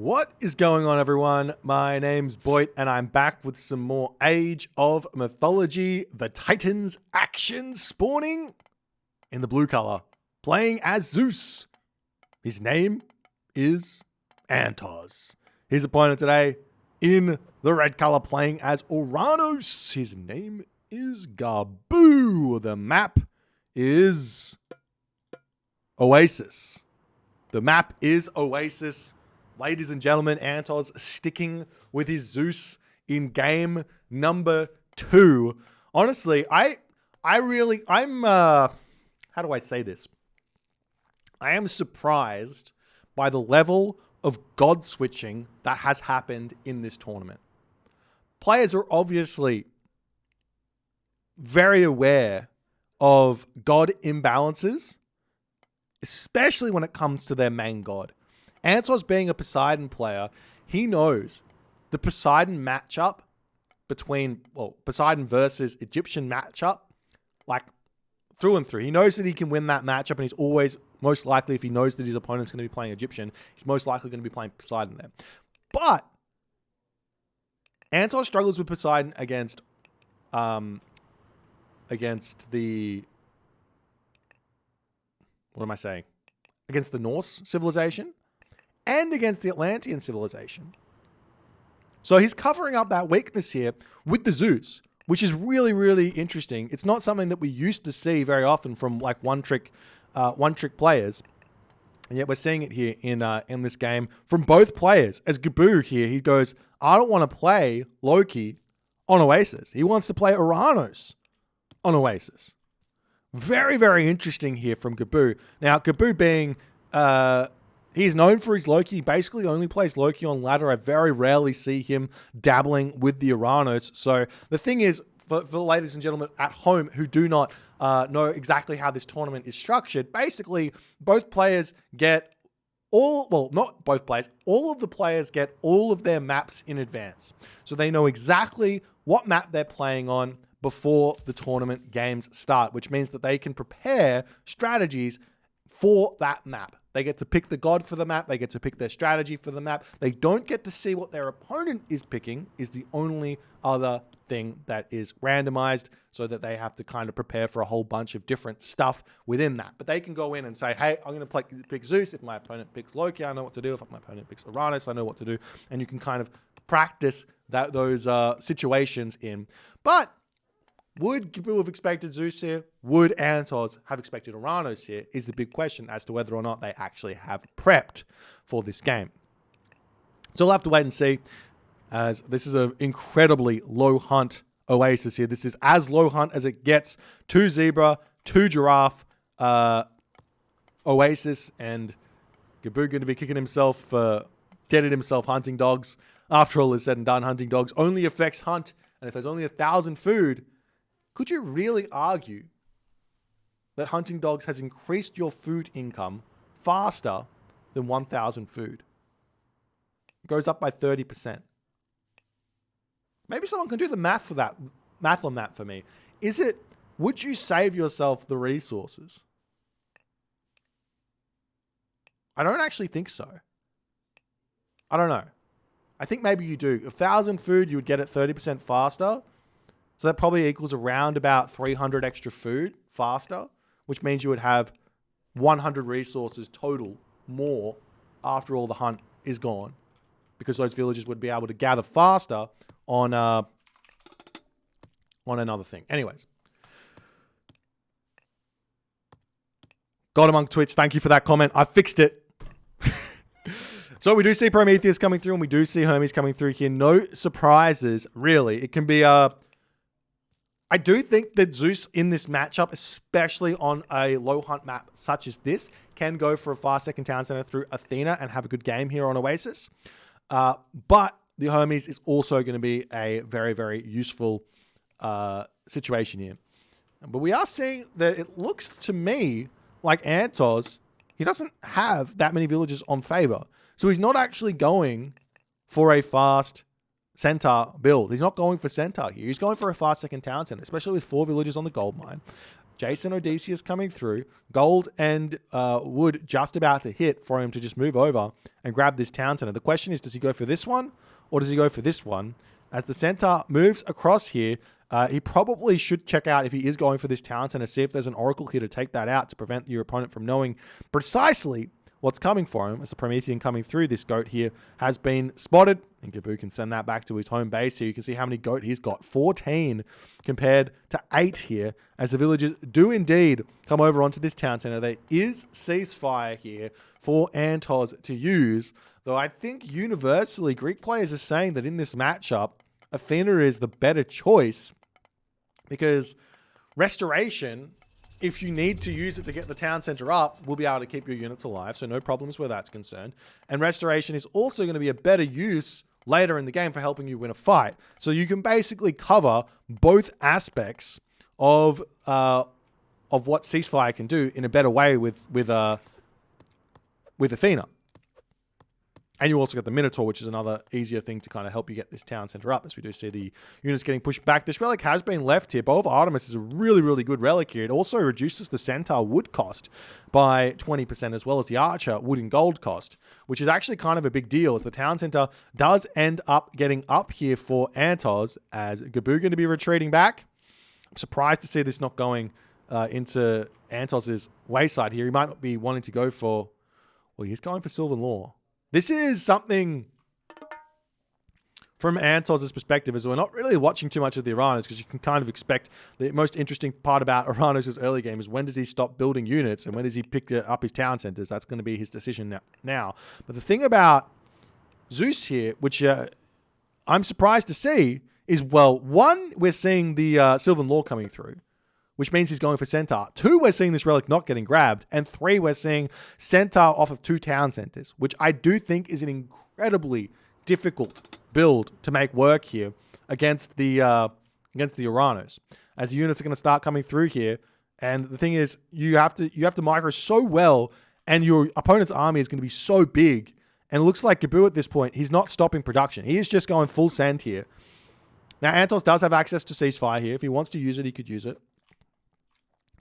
What is going on, everyone? My name's Boit, and I'm back with some more Age of Mythology, the Titans action, spawning in the blue color, playing as Zeus. His name is 3antozz. His opponent today in the red color, playing as Oranos. His name is Gaboo. The map is Oasis. The map is Oasis. Ladies and gentlemen, 3antozz sticking with his Zeus in game number 2. Honestly, I'm how do I say this? I am surprised by the level of god switching that has happened in this tournament. Players are obviously very aware of god imbalances, especially when it comes to their main god. 3antozz being a Poseidon player, he knows the Poseidon matchup between, Poseidon versus Egyptian matchup, like through and through. He knows that he can win that matchup, and he's always, most likely, if he knows that his opponent's going to be playing Egyptian, he's most likely going to be playing Poseidon there. But 3antozz struggles with Poseidon against the, what am I saying? Against the Norse civilization and against the Atlantean civilization. So he's covering up that weakness here with the Zeus, which is really, really interesting. It's not something that we used to see very often from like one-trick players. And yet we're seeing it here in this game from both players. As Gaboo here, he goes, I don't want to play Loki on Oasis. He wants to play Oranos on Oasis. Very, very interesting here from Gaboo. Now, Gaboo being, he's known for his Loki. He basically only plays Loki on ladder. I very rarely see him dabbling with the Oranos. So the thing is, for the ladies and gentlemen at home who do not know exactly how this tournament is structured, basically both players get not both players, all of the players get all of their maps in advance. So they know exactly what map they're playing on before the tournament games start, which means that they can prepare strategies for that map. They get to pick the god for the map. They get to pick their strategy for the map. They don't get to see what their opponent is picking, is the only other thing that is randomized, so that they have to kind of prepare for a whole bunch of different stuff within that. But they can go in and say, hey, I'm going to pick Zeus. If my opponent picks Loki, I know what to do. If my opponent picks Oranos, I know what to do. And you can kind of practice those situations in. But would Gaboo have expected Zeus here? Would 3antozz have expected Oranos here? Is the big question as to whether or not they actually have prepped for this game. So we'll have to wait and see, as this is an incredibly low hunt Oasis here. This is as low hunt as it gets. 2 zebra, 2 giraffe, Oasis, and Gaboo going to be kicking himself, getting himself hunting dogs. After all is said and done, hunting dogs only affects hunt, and if there's only 1,000 food, could you really argue that hunting dogs has increased your food income faster than 1,000 food? It goes up by 30%. Maybe someone can do the math on that for me. Would you save yourself the resources? I don't actually think so. I don't know. I think maybe you do. 1,000 food, you would get it 30% faster. So that probably equals around about 300 extra food faster, which means you would have 100 resources total more after all the hunt is gone, because those villagers would be able to gather faster on another thing. Anyways. God among Twitch, thank you for that comment. I fixed it. So we do see Prometheus coming through, and we do see Hermes coming through here. No surprises, really. It can be I do think that Zeus in this matchup, especially on a low hunt map such as this, can go for a fast second town center through Athena and have a good game here on Oasis. But the Hermes is also going to be a very, very useful situation here. But we are seeing that it looks to me like 3antozz, he doesn't have that many villages on favor. So he's not actually going for a fast centaur build. He's not going for centaur here. He's going for a fast second town center, especially with 4 villages on the gold mine. Jason Odysseus coming through. Gold and wood just about to hit for him to just move over and grab this town center. The question is, does he go for this one or does he go for this one? As the centaur moves across here, he probably should check out if he is going for this town center, see if there's an oracle here to take that out to prevent your opponent from knowing precisely what's coming for him. As the Promethean coming through, this goat here has been spotted, and Gaboo can send that back to his home base here. You can see how many goat he's got, 14 compared to 8 here, as the villagers do indeed come over onto this town center. There is ceasefire here for 3antozz to use, though I think universally Greek players are saying that in this matchup, Athena is the better choice, because Restoration, if you need to use it to get the town center up, will be able to keep your units alive, so no problems where that's concerned. And Restoration is also going to be a better use later in the game for helping you win a fight. So you can basically cover both aspects of what Ceasefire can do in a better way with Athena. And you also got the Minotaur, which is another easier thing to kind of help you get this town center up, as we do see the units getting pushed back. This relic has been left here. Bow of Artemis is a really, really good relic here. It also reduces the centaur wood cost by 20%, as well as the archer wood and gold cost, which is actually kind of a big deal, as the town center does end up getting up here for 3antozz, as Gaboo going to be retreating back. I'm surprised to see this not going into 3antozz's wayside here. He might not be wanting to go for... Well, he's going for Sylvan Law. This is something from 3antozz's perspective, as we're not really watching too much of the Oranos, because you can kind of expect the most interesting part about Oranos' early game is when does he stop building units and when does he pick up his town centers. That's going to be his decision now. But the thing about Zeus here, which I'm surprised to see, is, well, one, we're seeing the Sylvan Law coming through, which means he's going for Centaur. 2, we're seeing this relic not getting grabbed. And 3, we're seeing Centaur off of 2 town centers, which I do think is an incredibly difficult build to make work here against the Oranos. As the units are going to start coming through here. And the thing is, you have to micro so well, and your opponent's army is going to be so big. And it looks like Gaboo at this point, he's not stopping production. He is just going full send here. Now, 3antozz does have access to Ceasefire here. If he wants to use it, he could use it.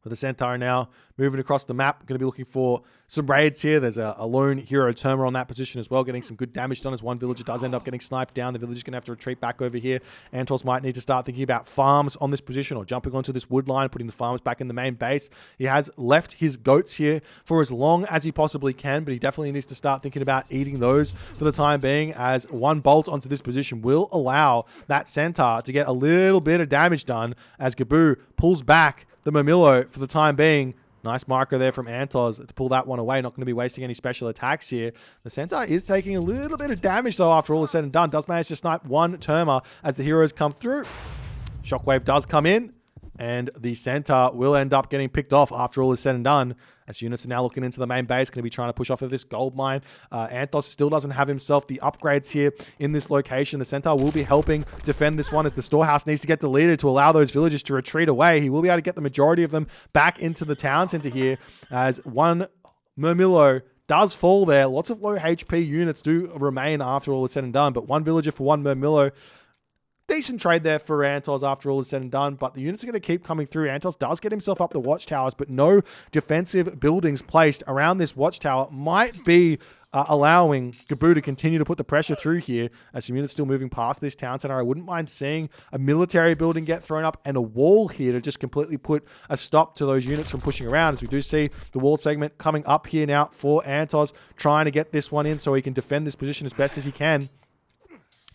But the Centaur now moving across the map. Going to be looking for some raids here. There's a lone hero Termer on that position as well, getting some good damage done as one villager does end up getting sniped down. The villager's going to have to retreat back over here. 3antozz might need to start thinking about farms on this position, or jumping onto this wood line, putting the farms back in the main base. He has left his goats here for as long as he possibly can, but he definitely needs to start thinking about eating those for the time being, as one bolt onto this position will allow that Centaur to get a little bit of damage done as Gaboo pulls back the Murmillo for the time being. Nice marker there from 3antozz to pull that one away. Not going to be wasting any special attacks here. The Centaur is taking a little bit of damage, though, after all is said and done. Does manage to snipe one Termer as the heroes come through. Shockwave does come in, and the Centaur will end up getting picked off after all is said and done, as units are now looking into the main base, going to be trying to push off of this gold mine. 3antozz still doesn't have himself the upgrades here in this location. The Centaur will be helping defend this one, as the storehouse needs to get deleted to allow those villagers to retreat away. He will be able to get the majority of them back into the town center here, as one Murmillo does fall there. Lots of low HP units do remain after all is said and done, but one villager for one Murmillo. Decent trade there for 3antozz after all is said and done, but the units are going to keep coming through. 3antozz does get himself up the watchtowers, but no defensive buildings placed around this watchtower might be allowing Gaboo to continue to put the pressure through here, as some units still moving past this town center. I wouldn't mind seeing a military building get thrown up and a wall here to just completely put a stop to those units from pushing around, as we do see the wall segment coming up here now for 3antozz, trying to get this one in so he can defend this position as best as he can.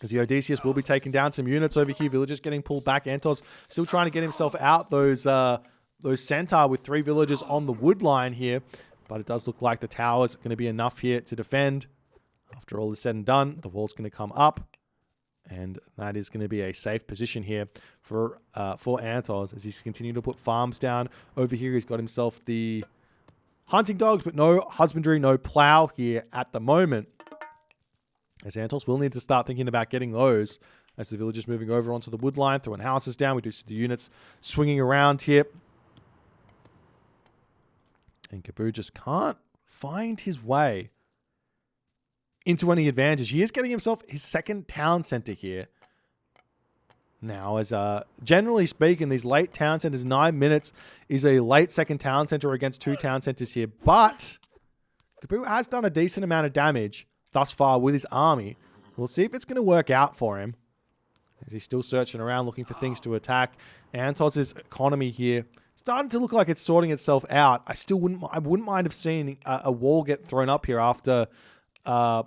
As the Odysseus will be taking down some units over here. Villagers getting pulled back. 3antozz still trying to get himself out those Centaur with 3 villagers on the wood line here. But it does look like the towers are going to be enough here to defend. After all is said and done, the wall's going to come up. And that is going to be a safe position here for 3antozz, as he's continuing to put farms down. Over here, he's got himself the hunting dogs, but no husbandry, no plow here at the moment. As 3antozz will need to start thinking about getting those, as the villagers moving over onto the wood line, throwing houses down. We do see the units swinging around here. And Gaboo just can't find his way into any advantage. He is getting himself his second town center here. now, as generally speaking, these late town centers, 9 minutes is a late second town center against 2 town centers here. But Gaboo has done a decent amount of damage thus far with his army. We'll see if it's going to work out for him. As he's still searching around looking for things to attack. 3antozz economy here starting to look like it's sorting itself out. I wouldn't mind have seen a wall get thrown up here after the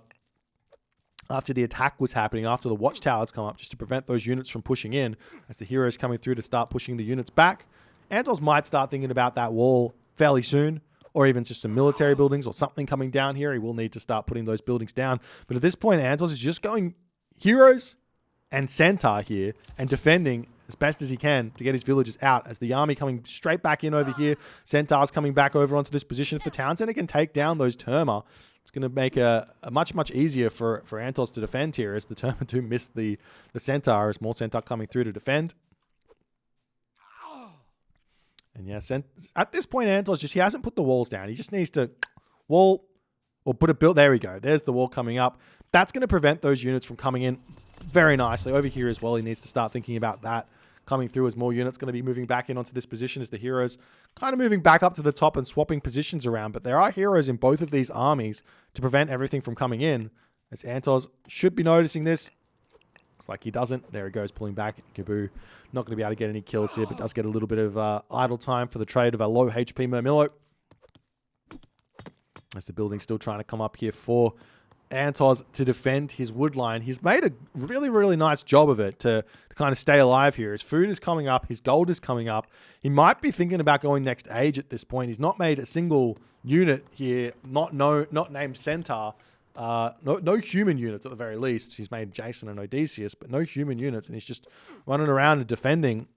attack was happening, after the watchtowers come up, just to prevent those units from pushing in, as the heroes coming through to start pushing the units back. 3antozz might start thinking about that wall fairly soon, or even just some military buildings or something coming down here. He will need to start putting those buildings down. But at this point, 3antozz is just going heroes and centaur here and defending as best as he can to get his villagers out, as the army coming straight back in over here. Centaurs coming back over onto this position. If the town center can take down those Terma, it's going to make a much easier for 3antozz to defend here, as the Terma do miss the centaur, as more centaur coming through to defend. And yeah, at this point, 3antozz he hasn't put the walls down. He just needs to wall or put a build. There we go. There's the wall coming up. That's going to prevent those units from coming in very nicely. Over here as well, he needs to start thinking about that coming through, as more units going to be moving back in onto this position, as the heroes kind of moving back up to the top and swapping positions around. But there are heroes in both of these armies to prevent everything from coming in, as 3antozz should be noticing this. Looks like he doesn't. There he goes, pulling back. Gaboo not going to be able to get any kills here, but does get a little bit of idle time for the trade of a low HP Murmillo. As the building's still trying to come up here for 3antozz to defend his wood line. He's made a really nice job of it to kind of stay alive here. His food is coming up. His gold is coming up. He might be thinking about going next age at this point. He's not made a single unit here, not named Centaur. No human units at the very least. He's made Jason and Odysseus, but no human units. And he's just running around and defending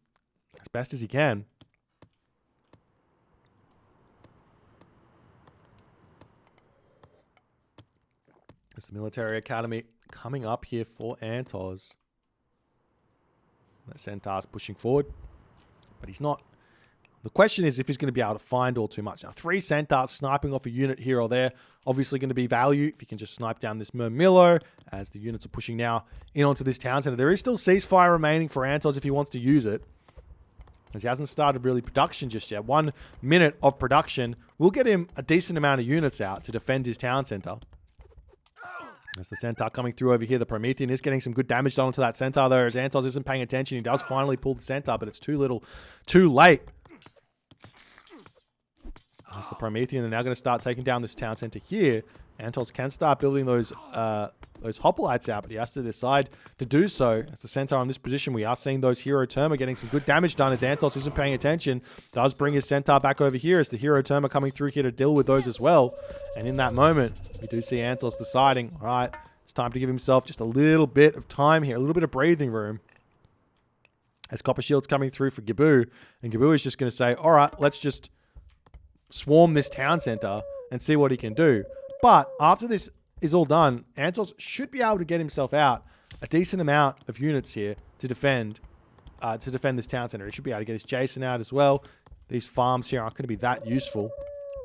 as best as he can. It's the military academy coming up here for 3antozz. The centaur's pushing forward, but he's not. The question is if he's going to be able to find all too much. Now, 3 centaurs sniping off a unit here or there, obviously going to be value if you can just snipe down this Murmillo, as the units are pushing now in onto this town center. There is still ceasefire remaining for 3antozz if he wants to use it, as he hasn't started really production just yet. 1 minute of production will get him a decent amount of units out to defend his town center. As the centaur coming through over here, the Promethean is getting some good damage done onto that centaur there, as 3antozz isn't paying attention. He does finally pull the centaur, but it's too little, too late. As the Promethean are now going to start taking down this town center here. 3antozz can start building those hoplites out, but he has to decide to do so. As the centaur in this position, we are seeing those hero Terma getting some good damage done, as 3antozz isn't paying attention. Does bring his centaur back over here, as the hero Terma coming through here to deal with those as well. And in that moment, we do see 3antozz deciding, all right, it's time to give himself just a little bit of time here, a little bit of breathing room. As Copper Shield's coming through for Gaboo, and Gaboo is just going to say, all right, let's just swarm this town center and see what he can do. But after this is all done, 3antozz should be able to get himself out a decent amount of units here to defend this town center. He should be able to get his Jason out as well. These farms here aren't going to be that useful,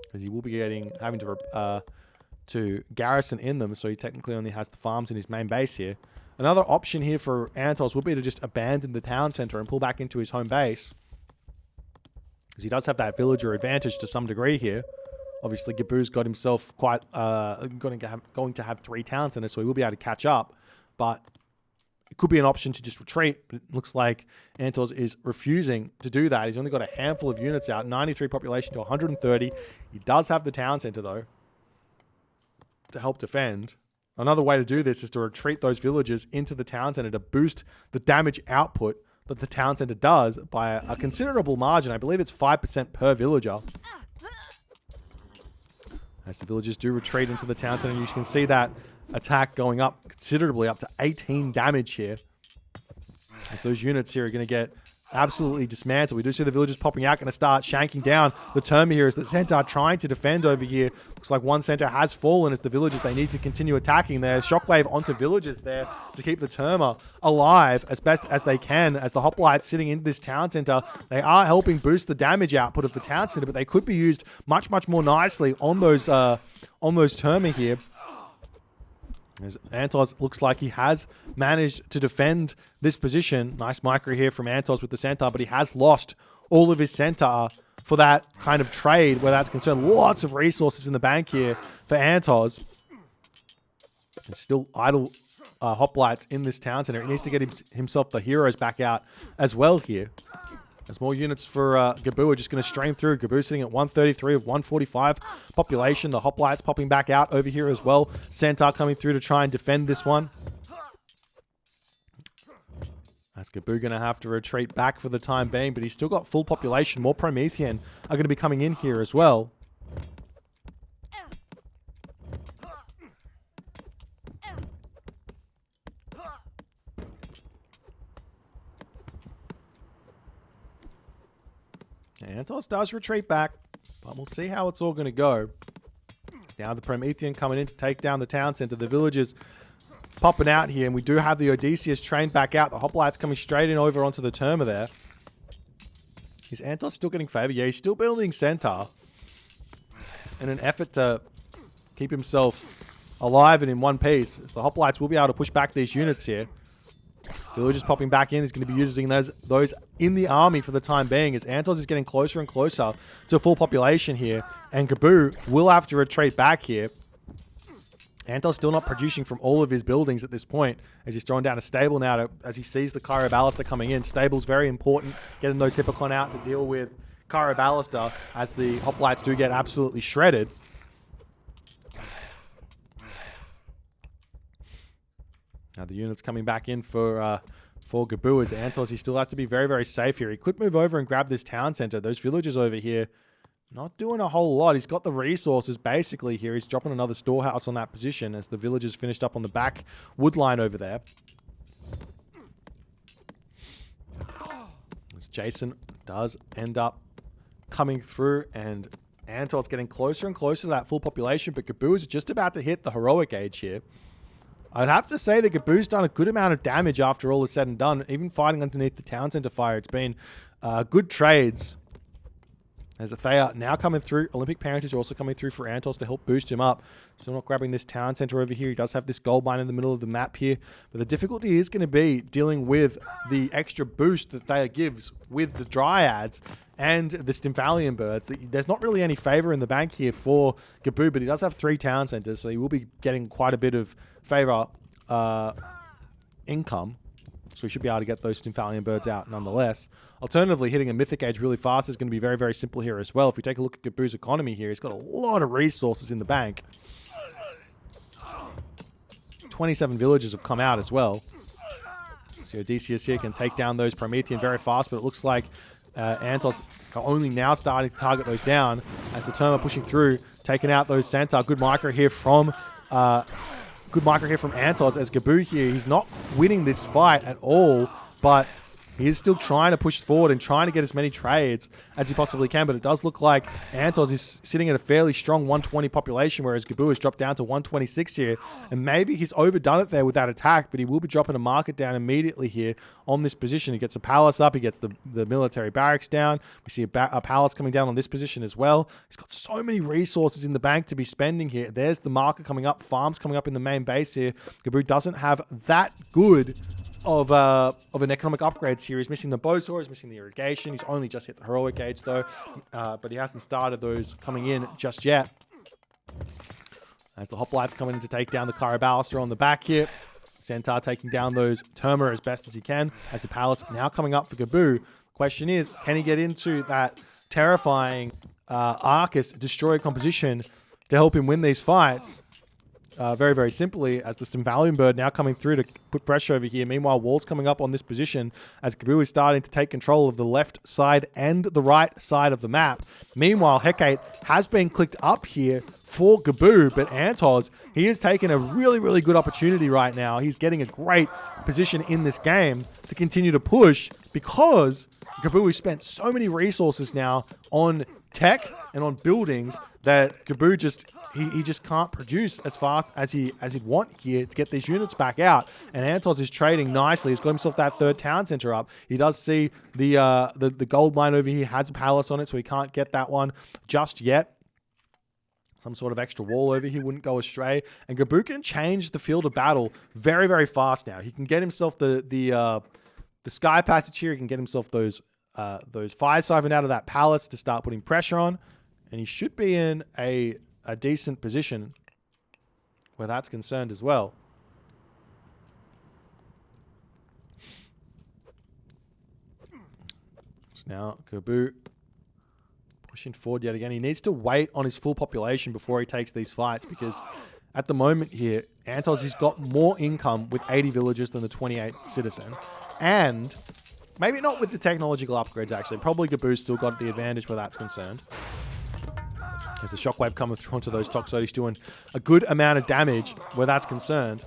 because he will be having to garrison in them, so he technically only has the farms in his main base here. Another option here for 3antozz would be to just abandon the town center and pull back into his home base, because he does have that villager advantage to some degree here. Obviously, Gaboo's got himself quite going to have 3 town centers, so he will be able to catch up. But it could be an option to just retreat. But it looks like 3antozz is refusing to do that. He's only got a handful of units out, 93 population to 130. He does have the town center, though, to help defend. Another way to do this is to retreat those villagers into the town center to boost the damage output that the town center does by a considerable margin. I believe it's 5% per villager. As the villagers do retreat into the town center, you can see that attack going up considerably, up to 18 damage here. As those units here are going to get absolutely dismantled. We do see the villagers popping out, going to start shanking down the Terma here, as the centaur trying to defend over here. Looks like one centaur has fallen, as the villagers, they need to continue attacking there. Shockwave onto villagers there to keep the Terma alive as best as they can, as the hoplites sitting in this town center. They are helping boost the damage output of the town center, but they could be used much more nicely on those Terma here. As centaurz looks like he has managed to defend this position. Nice micro here from centaurz with the centaur, but he has lost all of his centaur for that kind of trade where that's concerned. Lots of resources in the bank here for centaurz. There's still idle hoplites in this town center. He needs to get himself the heroes back out as well here. As more units for Gaboo are just going to stream through. Gaboo sitting at 133 of 145 population. The hoplites popping back out over here as well. Centaur coming through to try and defend this one. That's Gaboo going to have to retreat back for the time being, but he's still got full population. More Promethean are going to be coming in here as well. centaurz does retreat back, but we'll see how it's all going to go. Now the Promethean coming in to take down the town center. The villagers popping out here, and we do have the Odysseus trained back out. The hoplites coming straight in over onto the Terma there. Is centaurz still getting favor? Yeah, he's still building centaur in an effort to keep himself alive and in one piece. So the hoplites will be able to push back these units here. Villagers popping back in. He's going to be using those in the army for the time being, as centaurz is getting closer and closer to full population here. And Gaboo will have to retreat back here. centaurz still not producing from all of his buildings at this point, as he's throwing down a stable now as he sees the Chiroballista coming in. Stable's very important, getting those Hippocon out to deal with Chiroballista, as the hoplites do get absolutely shredded. Now the unit's coming back in for Gaboo, as centaurz, he still has to be very, very safe here. He could move over and grab this town center. Those villagers over here not doing a whole lot. He's got the resources basically here. He's dropping another storehouse on that position as the villagers finished up on the back wood line over there. As Jason does end up coming through, and centaurz getting closer and closer to that full population, but Gaboo is just about to hit the heroic age here. I'd have to say that Gaboo's done a good amount of damage after all is said and done. Even fighting underneath the town center fire, it's been good trades. As they are now coming through. Olympic parentage also coming through for centaurz to help boost him up. Still not grabbing this town center over here. He does have this gold mine in the middle of the map here. But the difficulty is going to be dealing with the extra boost that Thea gives with the dryads and the Stymphalian birds. There's not really any favor in the bank here for Gaboo, but he does have 3 town centers, so he will be getting quite a bit of favor income. So we should be able to get those Stymphalian birds out nonetheless. Alternatively, hitting a mythic age really fast is going to be very, very simple here as well. If we take a look at Gaboo's economy here, he's got a lot of resources in the bank. 27 villagers have come out as well. So Odysseus here can take down those Promethean very fast, but it looks like centaurz are only now starting to target those down as the Terma pushing through, taking out those centaur. Good micro here from centaurz, as Gaboo here, he's not winning this fight at all, but he is still trying to push forward and trying to get as many trades as he possibly can. But it does look like centaurz is sitting at a fairly strong 120 population, whereas Gaboo has dropped down to 126 here. And maybe he's overdone it there with that attack, but he will be dropping a market down immediately here on this position. He gets a palace up, he gets the military barracks down. We see a palace coming down on this position as well. He's got so many resources in the bank to be spending here. There's the market coming up, farms coming up in the main base here. Gaboo doesn't have that good of an economic upgrades here. He's missing the bow saw, he's missing the irrigation. He's only just hit the heroic age though, but he hasn't started those coming in just yet. As the hoplites coming in to take down the Chiroballista on the back here. Centaur taking down those Terma as best as he can. As the palace now coming up for Gaboo. Question is, can he get into that terrifying Arcus destroyer composition to help him win these fights? Very, very simply, as the Stymphalian bird now coming through to put pressure over here. Meanwhile, walls coming up on this position as Gaboo is starting to take control of the left side and the right side of the map. Meanwhile, Hecate has been clicked up here for Gaboo, but centaurz, he is taking a really, really good opportunity right now. He's getting a great position in this game to continue to push, because Gaboo has spent so many resources now on tech and on buildings that Gaboo just he just can't produce as fast as he'd want here to get these units back out. And centaurz is trading nicely. He's got himself that 3rd town center up. He does see the gold mine over here has a palace on it, so he can't get that one just yet. some sort of extra wall over here wouldn't go astray. And Gaboo can change the field of battle very, very fast now. He can get himself the sky passage here. He can get himself those fire siphon out of that palace to start putting pressure on. And he should be in a decent position where that's concerned as well. So now Gaboo pushing forward yet again. He needs to wait on his full population before he takes these fights, because at the moment here, 3antozz has got more income with 80 villagers than the 28 citizen. And maybe not with the technological upgrades, actually. Probably Gaboo's still got the advantage where that's concerned. There's a shockwave coming through onto those Toxotes, doing a good amount of damage where that's concerned.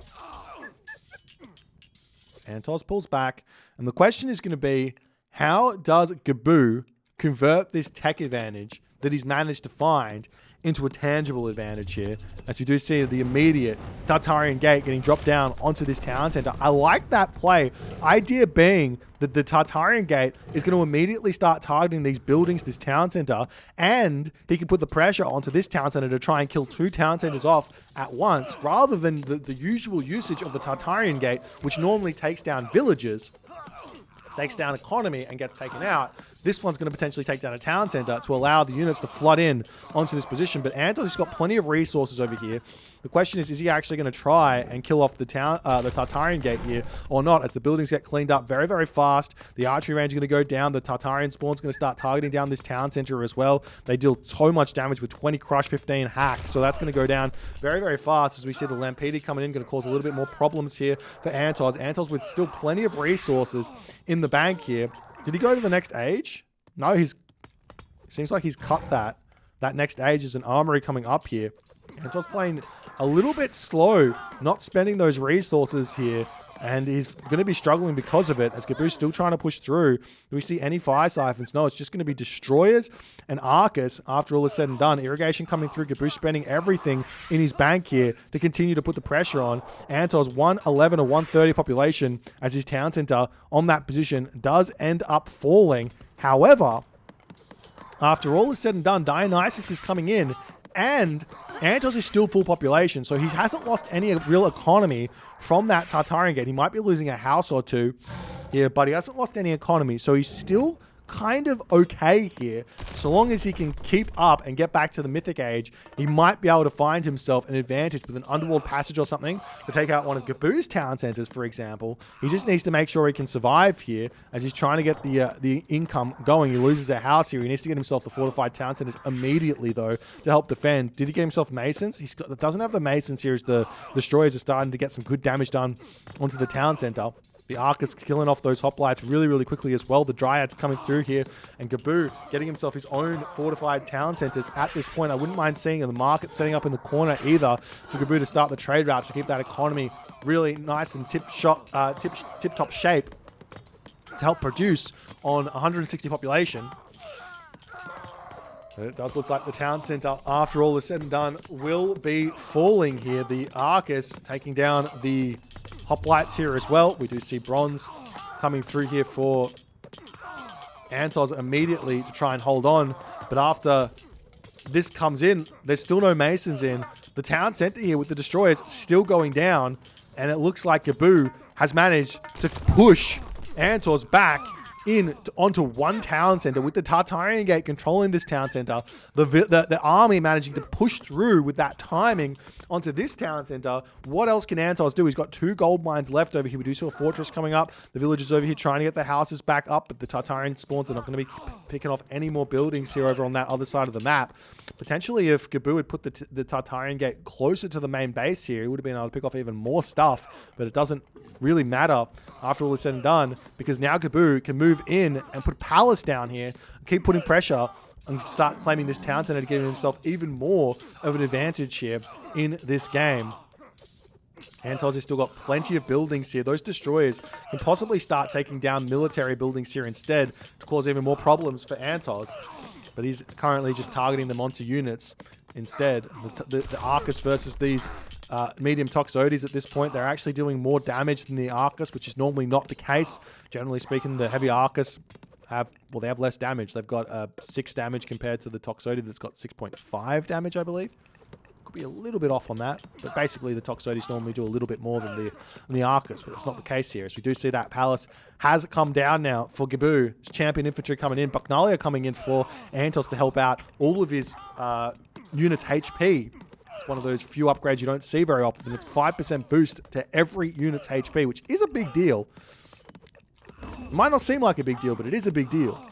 3antozz pulls back. And the question is going to be, how does Gaboo convert this tech advantage that he's managed to find into a tangible advantage here, as you do see the immediate Tartarian gate getting dropped down onto this town center. I like that play. Idea being that the Tartarian gate is going to immediately start targeting these buildings, this town center, and he can put the pressure onto this town center to try and kill 2 town centers off at once, rather than the usual usage of the Tartarian gate, which normally takes down villages, takes down economy and gets taken out. This one's going to potentially take down a town center to allow the units to flood in onto this position. But 3antozz has got plenty of resources over here. The question is he actually going to try and kill off the Tartarian gate here or not, as the buildings get cleaned up very, very fast. The archery range is going to go down. The Tartarian spawn's going to start targeting down this town center as well. They deal so much damage with 20 crush, 15 hack. So that's going to go down very, very fast, as we see the Lampede coming in, going to cause a little bit more problems here for 3antozz. 3antozz with still plenty of resources in the bank here. Did he go to the next age? No, seems like he's cut that. That next age is an armory coming up here. 3antozz playing a little bit slow, not spending those resources here, and he's going to be struggling because of it, as Gaboo's still trying to push through. Do we see any fire siphons? No, it's just going to be destroyers and Arcus after all is said and done. Irrigation coming through. Gaboo spending everything in his bank here to continue to put the pressure on. 3antozz 111 or 130 population, as his town center on that position does end up falling. However, after all is said and done, Dionysus is coming in, and 3antozz is still full population, so he hasn't lost any real economy from that Tartarian gate. He might be losing a house or two here, but he hasn't lost any economy, so he's still kind of okay here. So long as he can keep up and get back to the Mythic Age, he might be able to find himself an advantage with an underworld passage or something to take out one of Gaboo's town centers, for example. He just needs to make sure he can survive here, as he's trying to get the income going. He loses a house here. He needs to get himself the fortified town centers immediately, though, to help defend. Did he get himself masons? He doesn't have the masons here, as the destroyers are starting to get some good damage done onto the town center. The Arcus killing off those hoplites really, really quickly as well. The Dryads coming through here, and Gaboo getting himself his own fortified town centers at this point. I wouldn't mind seeing the market setting up in the corner either for Gaboo to start the trade route to keep that economy really nice and tip-top shape to help produce on 160 population. But it does look like the town center, after all is said and done, will be falling here. The Arcus taking down the hoplites here as well. We do see bronze coming through here for 3antozz immediately to try and hold on. But after this comes in, there's still no masons in. The town center here with the destroyers still going down. And it looks like Gaboo has managed to push 3antozz back onto one town center, with the Tartarian gate controlling this town center, the army managing to push through with that timing onto this town center. What else can 3antozz do? He's got 2 gold mines left over here. We do see a fortress coming up. The villagers over here trying to get the houses back up, but the Tartarian spawns are not going to be picking off any more buildings here over on that other side of the map. Potentially, if Gaboo had put the Tartarian gate closer to the main base here, he would have been able to pick off even more stuff, but it doesn't really matter after all is said and done, because now Gaboo can move in and put palace down here, keep putting pressure, and start claiming this town center to give himself even more of an advantage here in this game. 3antozz has still got plenty of buildings here. Those destroyers can possibly start taking down military buildings here instead to cause even more problems for 3antozz. But he's currently just targeting them onto units instead. The Arcus versus these medium Toxotes at this point, they're actually doing more damage than the Arcus, which is normally not the case. Generally speaking, the heavy Arcus they have less damage. They've got 6 damage compared to the Toxote that's got 6.5 damage, I believe. Could be a little bit off on that, but basically the Toxotes normally do a little bit more than the Arcus, but it's not the case here. As we do see that Palace has come down now for Gaboo. It's champion infantry coming in. Bucknalia coming in for 3antozz to help out all of his units' HP. It's one of those few upgrades you don't see very often. It's 5% boost to every unit's HP, which is a big deal. It might not seem like a big deal, but it is a big deal.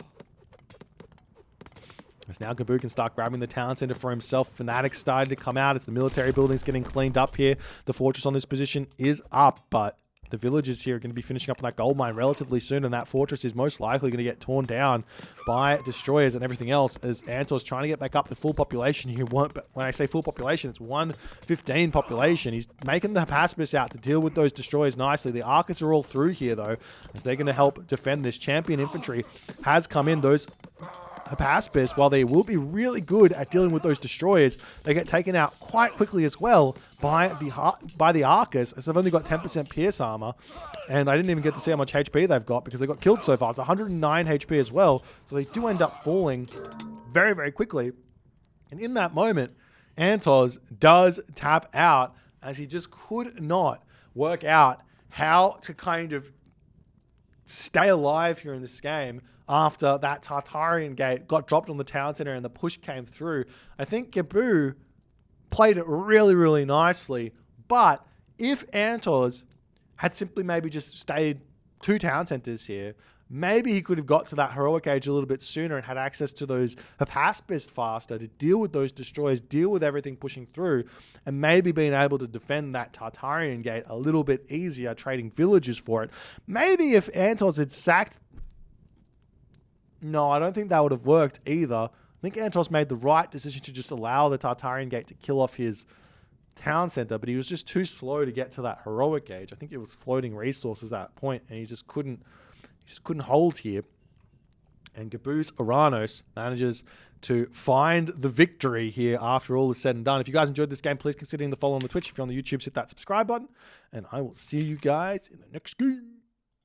As now Gaboo can start grabbing the town center for himself. Fanatics started to come out as the military building's getting cleaned up here. The fortress on this position is up, but the villagers here are going to be finishing up on that gold mine relatively soon, and that fortress is most likely going to get torn down by destroyers and everything else as 3antozz trying to get back up to full population here. But when I say full population, it's 115 population. He's making the Hapaspis out to deal with those destroyers nicely. The Arcus are all through here, though, as they're going to help defend this. Champion infantry has come in. Those Hapaspis, while they will be really good at dealing with those destroyers, they get taken out quite quickly as well by the Arcus, as they've only got 10% pierce armor, and I didn't even get to see how much HP they've got because they got killed so fast. 109 HP as well, so they do end up falling very, very quickly. And in that moment, 3antozz does tap out as he just could not work out how to kind of stay alive here in this game after that Tartarian gate got dropped on the town center and the push came through. I think Gaboo played it really, really nicely, but if 3antozz had simply maybe just stayed 2 town centers here, maybe he could have got to that heroic age a little bit sooner and had access to those Hapaspis faster to deal with those destroyers, deal with everything pushing through, and maybe being able to defend that Tartarian gate a little bit easier, trading villagers for it. Maybe if 3antozz had sacked... No, I don't think that would have worked either. I think 3antozz made the right decision to just allow the Tartarian gate to kill off his town center, but he was just too slow to get to that heroic gauge. I think it was floating resources at that point, and he just couldn't hold here. And Gaboo's Oranos manages to find the victory here after all is said and done. If you guys enjoyed this game, please consider the follow on the Twitch. If you're on the YouTube, hit that subscribe button, and I will see you guys in the next game.